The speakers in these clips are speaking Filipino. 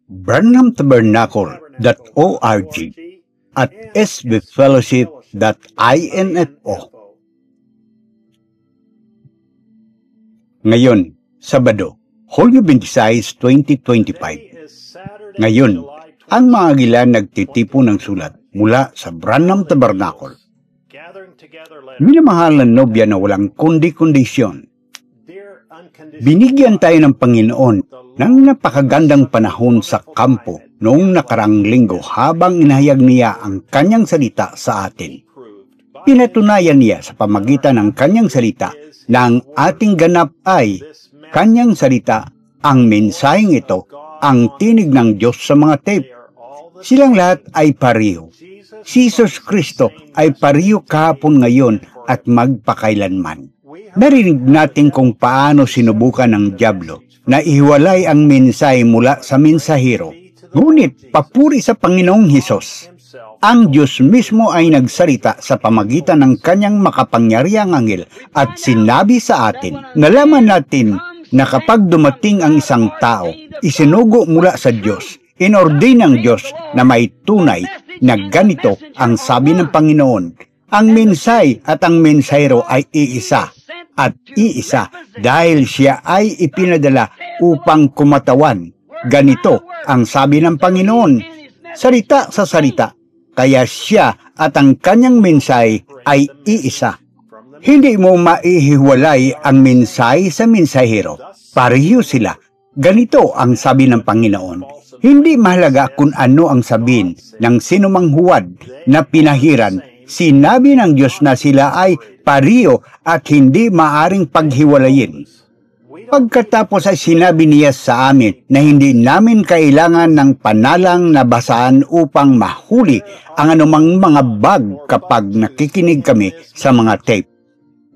branhamtabernacle.org at sbfellowship.info. Ngayon, Sabado, Hulyo 26, 2025. Ngayon, ang mga agila nagtitipo ng sulat mula sa Branham Tabernacle. Minamahal na nobya na walang kundi-kondisyon. Binigyan tayo ng Panginoon ng napakagandang panahon sa kampo noong nakarang linggo habang inahayag niya ang kanyang salita sa atin. Pinatunayan niya sa pamagitan ng kanyang salita na ang ating ganap ay kanyang salita, ang mensaheng ito, ang tinig ng Diyos sa mga tape. Silang lahat ay pariho. Si Jesus Kristo ay pariho kahapon, ngayon at magpakailanman. Narinig natin kung paano sinubukan ng dyablo na ihiwalay ang mensahe mula sa mensahero. Ngunit papuri sa Panginoong Hesus, ang Diyos mismo ay nagsalita sa pamagitan ng kanyang makapangyarihang anghel at sinabi sa atin, nalaman natin na kapag dumating ang isang tao, isinugo mula sa Diyos, inordin ng Diyos na may tunay na ganito ang sabi ng Panginoon. Ang mensahe at ang mensahero ay iisa at iisa dahil siya ay ipinadala upang kumatawan. Ganito ang sabi ng Panginoon, salita sa salita, kaya siya at ang kanyang mensahe ay iisa. Hindi mo maihiwalay ang mensahe sa mensahero. Pareho sila. Ganito ang sabi ng Panginoon. Hindi mahalaga kung ano ang sabihin ng sinumang huwad na pinahiran. Sinabi ng Diyos na sila ay pareho at hindi maaring paghiwalayin. Pagkatapos ay sinabi niya sa amin na hindi namin kailangan ng panalang na basahan upang mahuli ang anumang mga bag kapag nakikinig kami sa mga tape.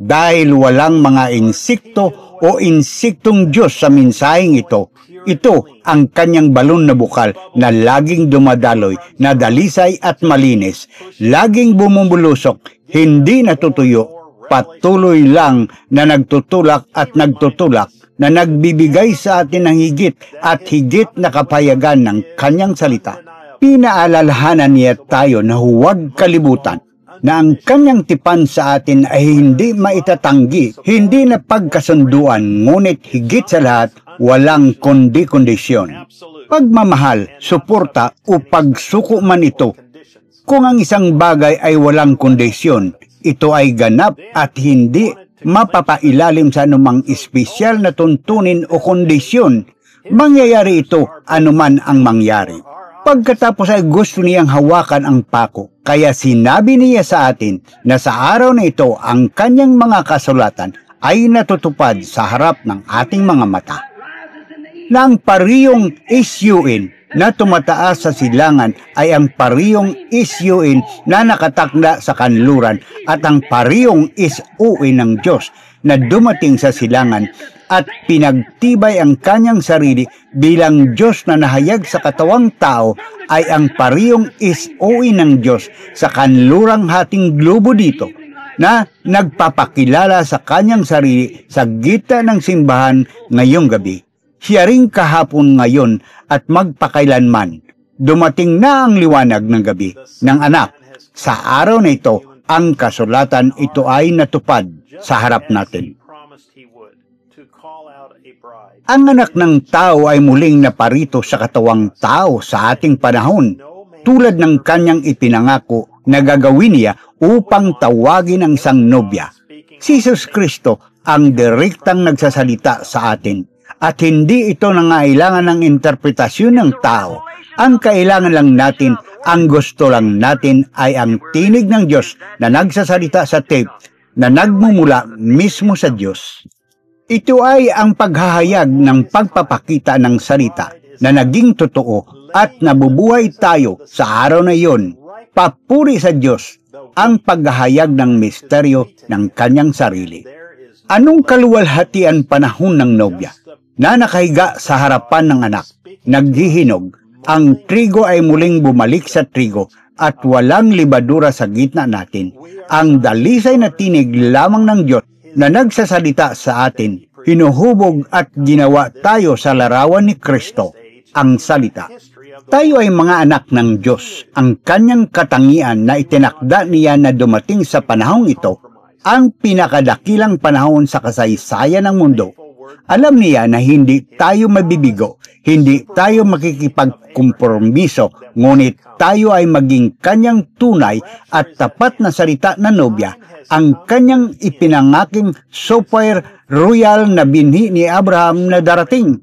Dahil walang mga insekto o insektong Diyos sa mensaheng ito, ito ang kanyang balon na bukal na laging dumadaloy, na dalisay at malinis, laging bumubulusok, hindi natutuyo, patuloy lang na nagtutulak at nagtutulak, na nagbibigay sa atin ng higit at higit na kapayagan ng kanyang salita. Pinaalalahanan niya tayo na huwag kalibutan na ang kanyang tipan sa atin ay hindi maitatanggi, hindi na pagkasunduan, ngunit higit sa lahat, walang kundi-kondisyon. Pagmamahal, suporta o pagsuko man ito. Kung ang isang bagay ay walang kondisyon, ito ay ganap at hindi mapapailalim sa anumang espesyal na tuntunin o kondisyon. Mangyayari ito anuman ang mangyari. Pagkatapos ay gusto niyang hawakan ang pako, kaya sinabi niya sa atin na sa araw na ito ang kanyang mga kasulatan ay natutupad sa harap ng ating mga mata. Na ang pariyong isyuin na tumataas sa silangan ay ang pariyong isyuin na nakatakda sa kanluran at ang pariyong isuin ng Diyos na dumating sa silangan at pinagtibay ang kanyang sarili bilang Diyos na nahayag sa katawang tao ay ang pariyong isuin ng Diyos sa kanlurang hating globo dito na nagpapakilala sa kanyang sarili sa gitna ng simbahan ngayong gabi. Siya ring kahapon, ngayon at magpakailanman. Dumating na ang liwanag ng gabi ng anak. Sa araw na ito, ang kasulatan ito ay natupad sa harap natin. Ang anak ng tao ay muling naparito sa katawang tao sa ating panahon, tulad ng kanyang ipinangako na gagawin niya upang tawagin ang isang nobya. Si Jesus Kristo ang direktang nagsasalita sa atin. At hindi ito nangailangan ng interpretasyon ng tao. Ang kailangan lang natin, ang gusto lang natin ay ang tinig ng Diyos na nagsasalita sa tape na nagmumula mismo sa Diyos. Ito ay ang paghahayag ng pagpapakita ng salita na naging totoo at nabubuhay tayo sa araw na iyon. Papuri sa Diyos ang paghahayag ng misteryo ng kanyang sarili. Anong kaluwalhatian panahon ng nobya na nakahiga sa harapan ng anak, naghihinog, ang trigo ay muling bumalik sa trigo at walang libadura sa gitna natin. Ang dalisay na tinig lamang ng Diyos na nagsasalita sa atin, hinuhubog at ginawa tayo sa larawan ni Kristo. ang salita. Tayo ay mga anak ng Diyos. Ang kanyang katangian na itinakda niya na dumating sa panahong ito, ang pinakadakilang panahon sa kasaysayan ng mundo. Alam niya na hindi tayo mabibigo, hindi tayo makikipagkompromiso, ngunit tayo ay maging kanyang tunay at tapat na salita na nobya, ang kanyang ipinangaking super royal na binhi ni Abraham na darating.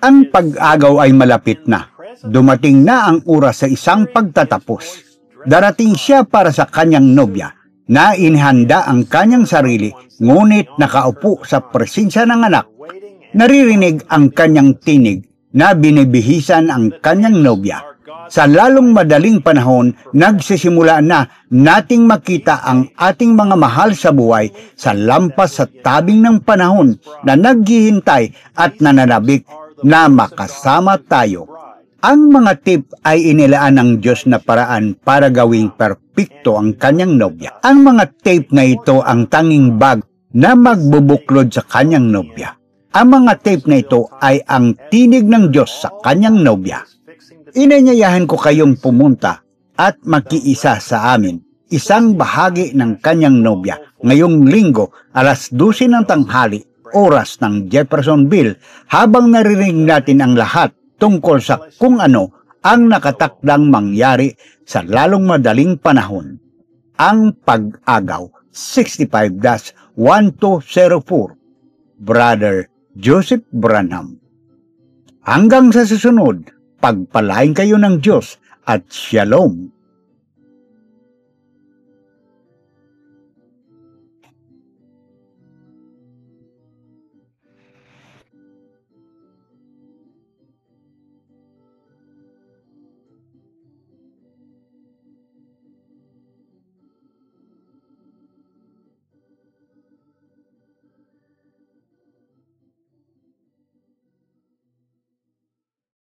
Ang pag-agaw ay malapit na. Dumating na ang oras sa isang pagtatapos. Darating siya para sa kanyang nobya, na inihanda ang kanyang sarili, ngunit nakaupo sa presensya ng anak. Naririnig ang kanyang tinig na binibihisan ang kanyang nobya. Sa lalong madaling panahon, nagsisimula na nating makita ang ating mga mahal sa buhay sa lampas sa tabing ng panahon na naghihintay at nananabik na makasama tayo. Ang mga tip ay inilaan ng Diyos na paraan para gawing perpekto ang kanyang nobya. Ang mga tape na ito ang tanging bag na magbubuklod sa kanyang nobya. Ang mga tape na ito ay ang tinig ng Diyos sa kanyang nobya. Inanyayahan ko kayong pumunta at makiisa sa amin, isang bahagi ng kanyang nobya, ngayong linggo, alas 12 ng tanghali, oras ng Jeffersonville, habang naririnig natin ang lahat tungkol sa kung ano ang nakatakdang mangyari sa lalong madaling panahon. Ang pag-agaw, 65-1204, Brother Joseph Branham. Hanggang sa susunod, pagpalain kayo ng Diyos at Shalom.